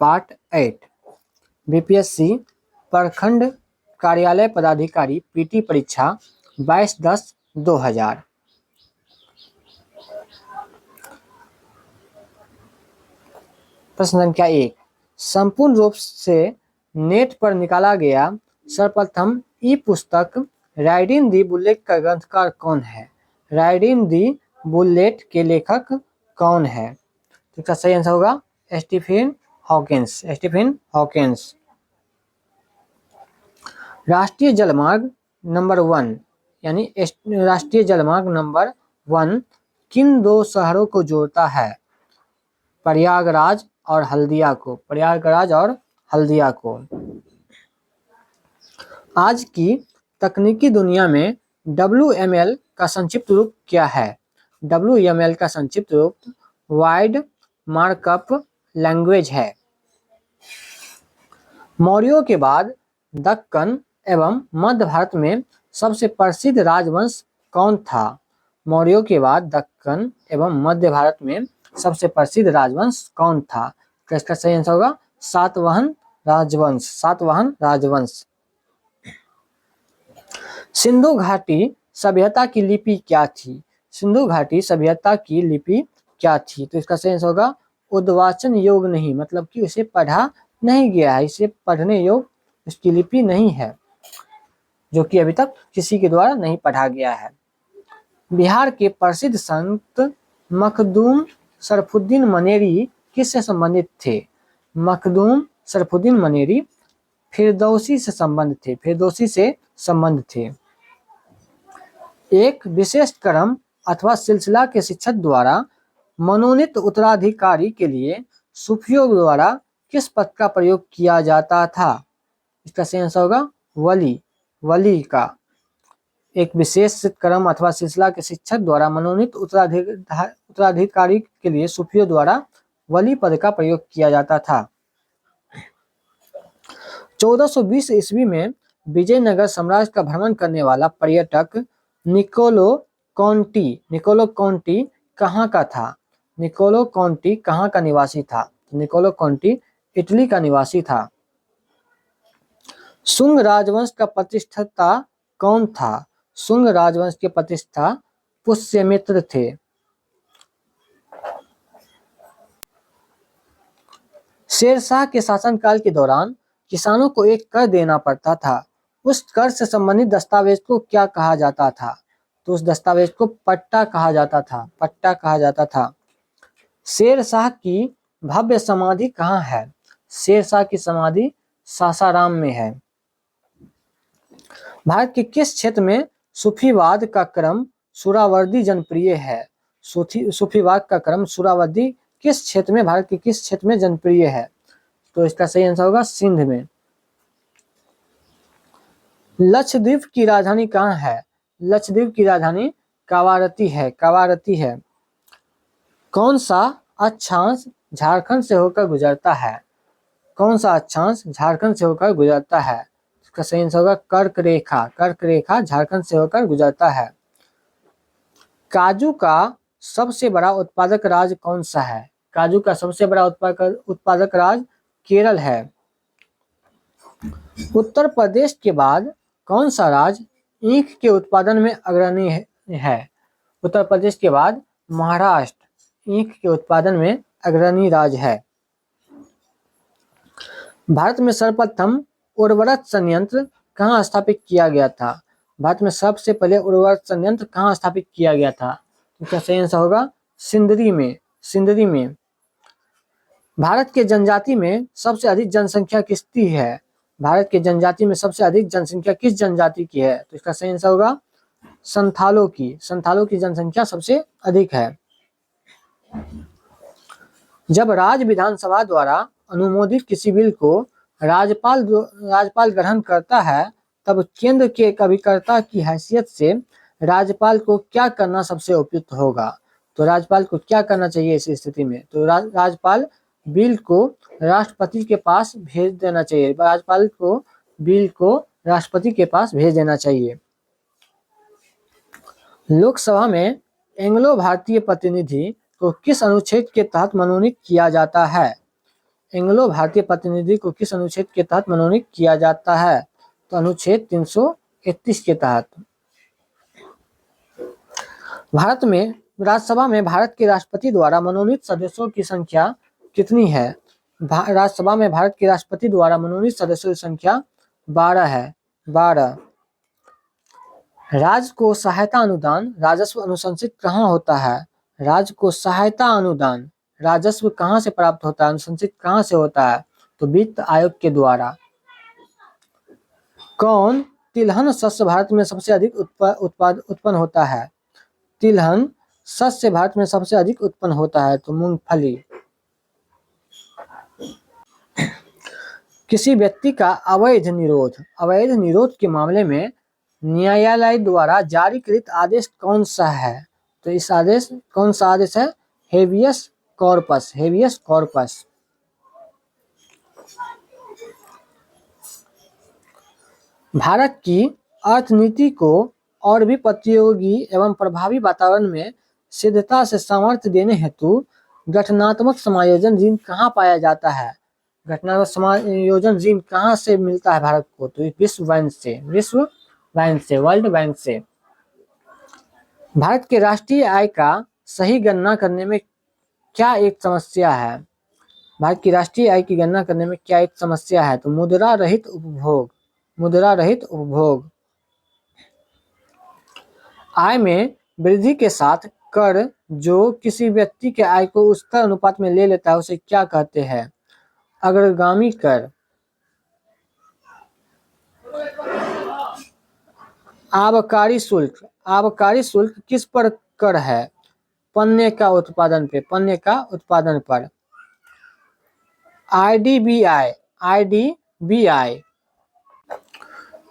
Part 8 BPSC प्रखंड कार्यालय पदाधिकारी पीटी परीक्षा 22/10/2000। प्रश्न संख्या 1, संपूर्ण रूप से नेट पर निकाला गया सर्वप्रथम ई पुस्तक राइडिंग दी बुलेट का ग्रंथकार कौन है? राइडिंग दी बुलेट के लेखक कौन है? तो इसका सही आंसर होगा स्टीफन हॉकिंस। राष्ट्रीय जलमार्ग नंबर 1 यानी राष्ट्रीय जलमार्ग नंबर 1 किन दो शहरों को जोड़ता है? प्रयागराज और हल्दिया को। आज की तकनीकी दुनिया में WML का संक्षिप्त रूप क्या है? WML का संक्षिप्त रूप वाइड मार्कअप लैंग्वेज है। मौर्यों के बाद दक्कन एवं मध्य भारत में सबसे प्रसिद्ध राजवंश कौन था? मौर्यों के बाद दक्कन एवं मध्य भारत में सबसे प्रसिद्ध राजवंश कौन था? तो इसका सही आंसर होगा सातवाहन राजवंश। सिंधु घाटी सभ्यता की लिपि क्या थी? सिंधु घाटी सभ्यता की लिपि क्या थी? तो इसका सही आंसर होगा उद्वाचन योग नहीं, मतलब कि उसे पढ़ा नहीं गया है, इसे पढ़ने योग इसकी लिपि नहीं है, जो कि अभी तक किसी के द्वारा नहीं पढ़ा गया है। बिहार के प्रसिद्ध संत मखदूम शरफुद्दीन मनेरी किससे संबंधित थे? मखदूम शरफुद्दीन मनेरी फिरदौसी से संबंध थे। एक विशेष क्रम अथवा सिलसिला के शिक्षक द्वारा मनोनीत उत्तराधिकारी के लिए सूफियों द्वारा किस पद का प्रयोग किया जाता था? इसका सही आंसर होगा वली का। एक विशेष क्रम अथवा सिलसिला के शिक्षक द्वारा मनोनीत उत्तराधिकारी के लिए सूफियों द्वारा वली पद का प्रयोग किया जाता था। 1420 ईस्वी में विजयनगर साम्राज्य का भ्रमण करने वाला पर्यटक निकोलो कॉन्टी कहाँ का था? निकोलो कॉन्टी कहाँ का निवासी था? निकोलो कॉन्टी इटली का निवासी था। शुंग राजवंश का प्रतिष्ठाता कौन था? शुंग राजवंश के प्रतिष्ठा पुष्यमित्र थे। शेरशाह के शासनकाल के दौरान किसानों को एक कर देना पड़ता था, उस कर से संबंधित दस्तावेज को क्या कहा जाता था? तो उस दस्तावेज को पट्टा कहा जाता था। शेरशाह की भव्य समाधि कहाँ है? शेरशाह की समाधि सासाराम में है। भारत के किस क्षेत्र में सूफीवाद का क्रम सुहरावर्दी जनप्रिय है? सूफीवाद का क्रम सुहरावर्दी किस क्षेत्र में, भारत के किस क्षेत्र में जनप्रिय है? तो इसका सही आंसर होगा सिंध में। लक्षद्वीप की राजधानी कहाँ है? लक्षद्वीप की राजधानी कावारती है। कौन सा अक्षांश झारखंड से होकर गुजरता है? कौन सा अक्षांश झारखंड से होकर गुजरता है? इसका सही आंसर होगा कर्क रेखा झारखंड से होकर गुजरता है। काजू का सबसे बड़ा उत्पादक राज्य कौन सा है? काजू का सबसे बड़ा उत्पादक राज्य केरल है। उत्तर प्रदेश के बाद कौन सा राज्य ईख के उत्पादन में अग्रणी है? उत्तर प्रदेश के बाद महाराष्ट्र ईख के उत्पादन में अग्रणी राज्य है। भारत में सर्वप्रथम उर्वरक संयंत्र कहाँ स्थापित किया गया था? भारत में सबसे पहले उर्वरक संयंत्र कहाँ स्थापित किया गया था? इसका सही आंसर होगा सिंदरी में। भारत के जनजाति में सबसे अधिक जनसंख्या किसकी है? भारत के जनजाति में सबसे अधिक जनसंख्या किस जनजाति की है? तो इसका सही आंसर होगा संथालों की जनसंख्या सबसे अधिक है। जब राज्य विधानसभा द्वारा अनुमोदित किसी बिल को राज्यपाल ग्रहण करता है, तब केंद्र के अभिकर्ता की हैसियत से राज्यपाल को क्या करना सबसे उपयुक्त होगा? तो राज्यपाल को क्या करना चाहिए इस स्थिति में? तो राज्यपाल बिल को राष्ट्रपति के पास भेज देना चाहिए। लोकसभा में एंग्लो भारतीय प्रतिनिधि को किस अनुच्छेद के तहत मनोनीत किया जाता है? एंग्लो भारतीय प्रतिनिधि को किस अनुच्छेद के तहत मनोनीत किया जाता है? तो अनुच्छेद 331 के तहत। भारत में राज्यसभा में भारत के राष्ट्रपति द्वारा मनोनीत सदस्यों की संख्या कितनी है? राज्यसभा में भारत के राष्ट्रपति द्वारा मनोनीत सदस्यों की संख्या 12 है। 12। राज्य को सहायता अनुदान राजस्व अनुशंसित कहाँ होता है? राज्य को सहायता अनुदान राजस्व कहाँ से प्राप्त होता है, अनुशंसित कहाँ से होता है? तो वित्त आयोग के द्वारा। कौन तिलहन शस्य भारत में सबसे अधिक उत्पन्न होता है? तिलहन शस्य भारत में सबसे अधिक उत्पन्न होता है तो मूंगफली। किसी व्यक्ति का अवैध निरोध के मामले में न्यायालय द्वारा जारी कृत आदेश कौन सा है? तो इस आदेश कौन सा आदेश है? Habeas corpus. भारत की अर्थनीति को और भी प्रतियोगी एवं प्रभावी वातावरण में सिद्धता से सामर्थ्य देने हेतु गठनात्मक समायोजन ऋण कहाँ पाया जाता है? गठनात्मक समायोजन ऋण कहाँ से मिलता है भारत को? तो विश्व बैंक से, वर्ल्ड बैंक से। भारत के राष्ट्रीय आय का सही गणना करने में क्या एक समस्या है? भारत की राष्ट्रीय आय की गणना करने में क्या एक समस्या है? तो मुद्रा रहित उपभोग। आय में वृद्धि के साथ कर जो किसी व्यक्ति के आय को उच्चतर अनुपात में ले लेता है उसे क्या कहते हैं? अग्रगामी कर। आबकारी शुल्क किस पर कर है? पन्ने का उत्पादन पर। आईडीबीआई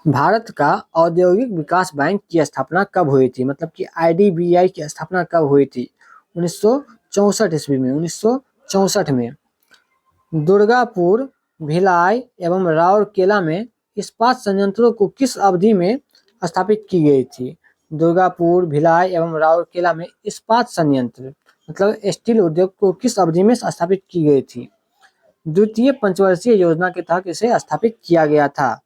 भारत का औद्योगिक विकास बैंक की स्थापना कब हुई थी? मतलब कि आईडीबीआई की स्थापना कब हुई थी? 1964 ईस्वी में। 1964 में। दुर्गापुर, भिलाई एवं राउरकेला में इस्पात संयंत्रों को किस अवधि में स्थापित की गई थी? दुर्गापुर, भिलाई एवं राउरकेला में इस्पात संयंत्र मतलब स्टील उद्योग को किस अवधि में स्थापित की गई थी? द्वितीय पंचवर्षीय योजना के तहत इसे स्थापित किया गया था।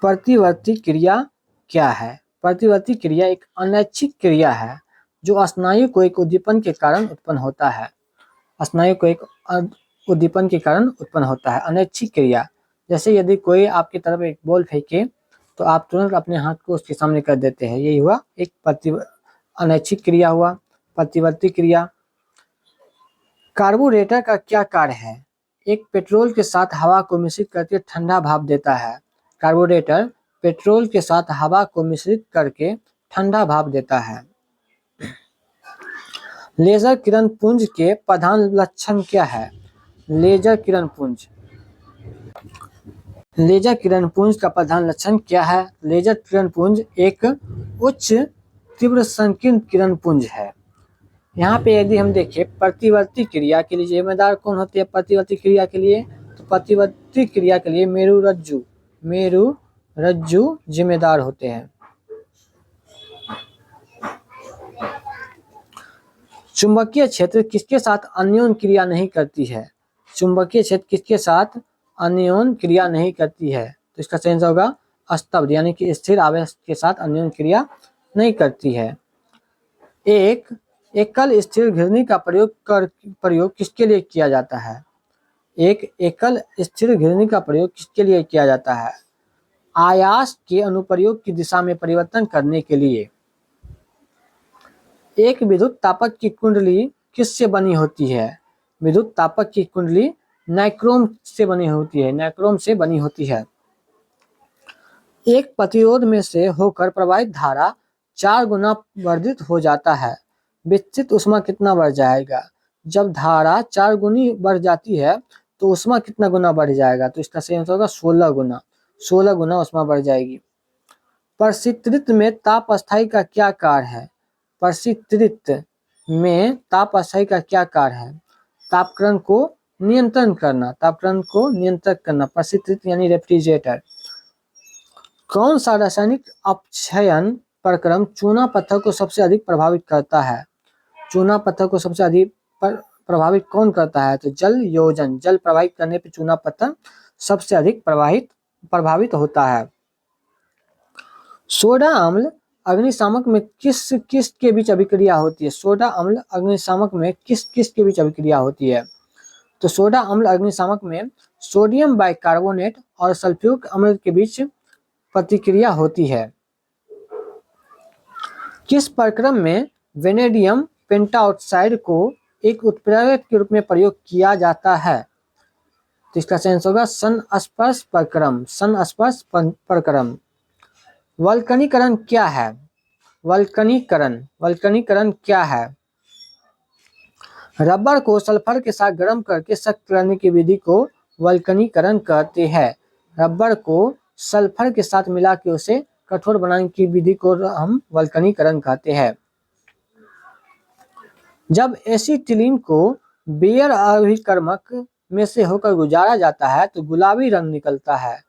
प्रतिवर्ती क्रिया क्या है? प्रतिवर्ती क्रिया एक अनैच्छिक क्रिया है जो स्नायु को एक उद्दीपन के कारण उत्पन्न होता है। अनैच्छिक क्रिया, जैसे यदि कोई आपकी तरफ एक बॉल फेंके तो आप तुरंत अपने हाथ को उसके सामने कर देते हैं, यही हुआ एक अनैच्छिक क्रिया हुआ। प्रतिवर्ती क्रिया। कार्बोरेटर का क्या कार्य है? एक पेट्रोल के साथ हवा को मिश्रित करके ठंडा भाप देता है। कार्बोरेटर पेट्रोल के साथ हवा को मिश्रित करके ठंडा भाप देता है। लेजर किरण पुंज के प्रधान लक्षण क्या है? लेजर किरण पुंज का प्रधान लक्षण क्या है? लेजर किरण पुंज एक उच्च तीव्र संकीर्ण किरण पुंज है। यहाँ पे यदि हम देखें प्रतिवर्ती क्रिया के लिए जिम्मेदार कौन होते हैं? प्रतिवर्ती क्रिया के लिए तो प्रतिवर्ती क्रिया के लिए मेरु रज्जु जिम्मेदार होते हैं। चुंबकीय क्षेत्र किसके साथ अन्योन क्रिया नहीं करती है? चुंबकीय क्षेत्र किसके साथ अन्योन क्रिया नहीं करती है? तो इसका सही आंसर होगा स्तब्ध, यानी कि स्थिर आवेश के साथ अन्योन क्रिया नहीं करती है। एक एकल स्थिर घिरनी का प्रयोग किसके लिए किया जाता है? एक एकल स्थिर घिरनी का प्रयोग किसके लिए किया जाता है? आयास के अनुप्रयोग की दिशा में परिवर्तन करने के लिए। एक विद्युत तापक की कुंडली किससे बनी होती है? विद्युत तापक की कुंडली नाइक्रोम से बनी होती है। एक प्रतिरोध में से होकर प्रवाहित धारा 4 गुना वर्धित हो जाता है। विस्तृत ऊष्मा कितना बढ़ जाएगा? जब धारा 4 गुनी बढ़ जाती है तो ऊष्मा कितना गुना बढ़ जाएगा? तो इसका सही आंसर होगा 16 गुना। 16 गुना ऊष्मा बढ़ जाएगी। परिष्कृत में ताप अस्थायी का क्या कार्य है? परिष्कृत में ताप अस्थायी का क्या कार्य है? तापक्रम को नियंत्रण करना। परिष्कृत यानी रेफ्रिजरेटर। कौन सा रासायनिक अपक्षयन प्रक्रम चूना पत्थर को सबसे अधिक प्रभावित करता है? चूना पत्थर को सबसे अधिक प्रभावित कौन करता है? तो जल योजन, जल प्रवाहित करने पे चूना पत्थर सबसे अधिक प्रभावित होता है। सोडा अम्ल अग्निशामक में किस किस के बीच अभिक्रिया होती है? सोडा अम्ल अग्निशामक में किस किस के बीच अभिक्रिया होती है? तो सोडा अम्ल अग्निशामक में सोडियम बाइकार्बोनेट और सल्फ्यूरिक अम्ल के बीच प्रतिक्रिया होती है। किस प्रक्रम में वेनेडियम पेंटाऑक्साइड को एक उत्प्रेरक के रूप में प्रयोग किया जाता है? तो इसका सेंस होगा संस्पर्श प्रक्रम, संस्पर्श प्रक्रम। वल्कनीकरण क्या है? वल्कनीकरण क्या है? रबर को सल्फर के साथ गर्म करके सख्त करने की विधि को वल्कनीकरण कहते हैं। रबर को सल्फर के साथ मिला के उसे कठोर बनाने की विधि को हम वल्कनीकरण कहते हैं। जब एसीटिलीन को बेयर अभिकर्मक में से होकर गुजारा जाता है तो गुलाबी रंग निकलता है।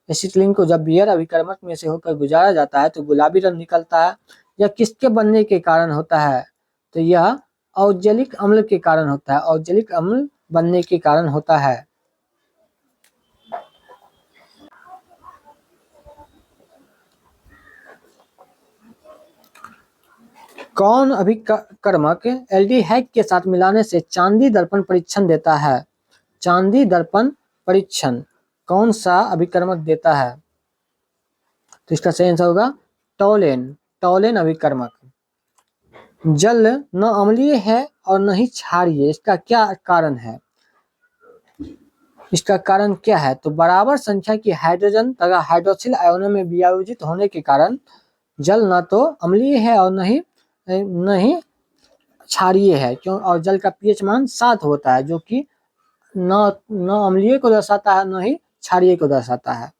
एसीटिलीन को जब बेयर अभिकर्मक में से होकर गुजारा जाता है तो गुलाबी रंग निकलता है। यह किसके बनने के कारण होता है? तो यह औद्जलिक अम्ल के कारण होता है, औद्जलिक अम्ल बनने के कारण होता है। कौन अभिकर्मक एल्डिहाइड के साथ मिलाने से चांदी दर्पण परीक्षण देता है? चांदी दर्पण परीक्षण कौन सा अभिकर्मक देता है? तो इसका सही आंसर होगा टॉलेन अभिकर्मक। जल न अम्लीय है और न ही क्षारीय, इसका क्या कारण है? इसका कारण क्या है? तो बराबर संख्या की हाइड्रोजन तथा हाइड्रोक्सिल आयनों में वियोजित होने के कारण जल न तो अम्लीय है और न ही क्षारीय है। क्यों? और जल का पीएच मान 7 होता है जो कि न अम्लीय को दर्शाता है न ही क्षारीय को दर्शाता है।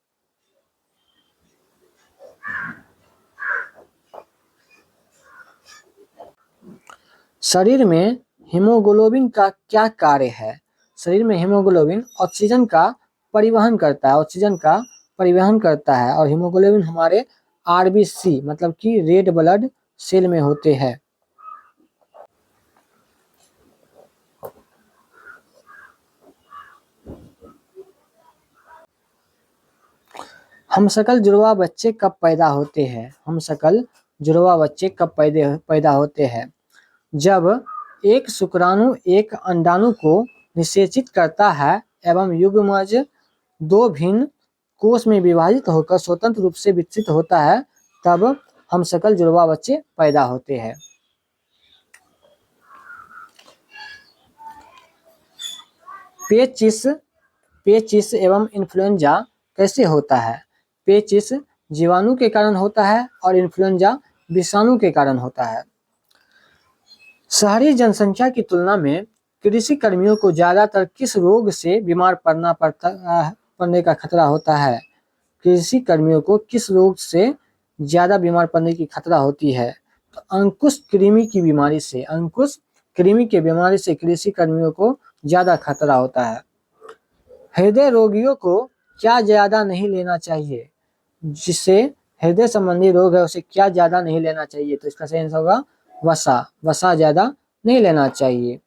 शरीर में हीमोग्लोबिन का क्या कार्य है? शरीर में हीमोग्लोबिन ऑक्सीजन का परिवहन करता है और हीमोग्लोबिन हमारे आरबीसी मतलब कि रेड ब्लड सेल में होते हैं। हमशक्ल जुड़वा बच्चे कब पैदा होते हैं? हमशक्ल जुड़वा बच्चे कब पैदा होते हैं? जब एक शुक्राणु एक अंडाणु को निषेचित करता है एवं युग्मज दो भिन्न कोष में विभाजित होकर स्वतंत्र रूप से विकसित होता है तब हमशक्ल जुड़वा बच्चे पैदा होते हैं। पेचिश एवं इन्फ्लुएंजा कैसे होता है? पेचिश जीवाणु के कारण होता है और इन्फ्लुएंजा विषाणु के कारण होता है। शहरी जनसंख्या की तुलना में कृषि कर्मियों को ज्यादातर किस रोग से बीमार पड़ने का खतरा होता है? कृषि कर्मियों को किस रोग से ज्यादा बीमार पड़ने की खतरा होती है? तो अंकुश कृमि की बीमारी से, अंकुश कृमि के बीमारी से कृषि कर्मियों को ज्यादा खतरा होता है। हृदय रोगियों को क्या ज्यादा नहीं लेना चाहिए? जिससे हृदय संबंधी रोग है उसे क्या ज्यादा नहीं लेना चाहिए? तो इसका सही आंसर होगा वसा ज्यादा नहीं लेना चाहिए।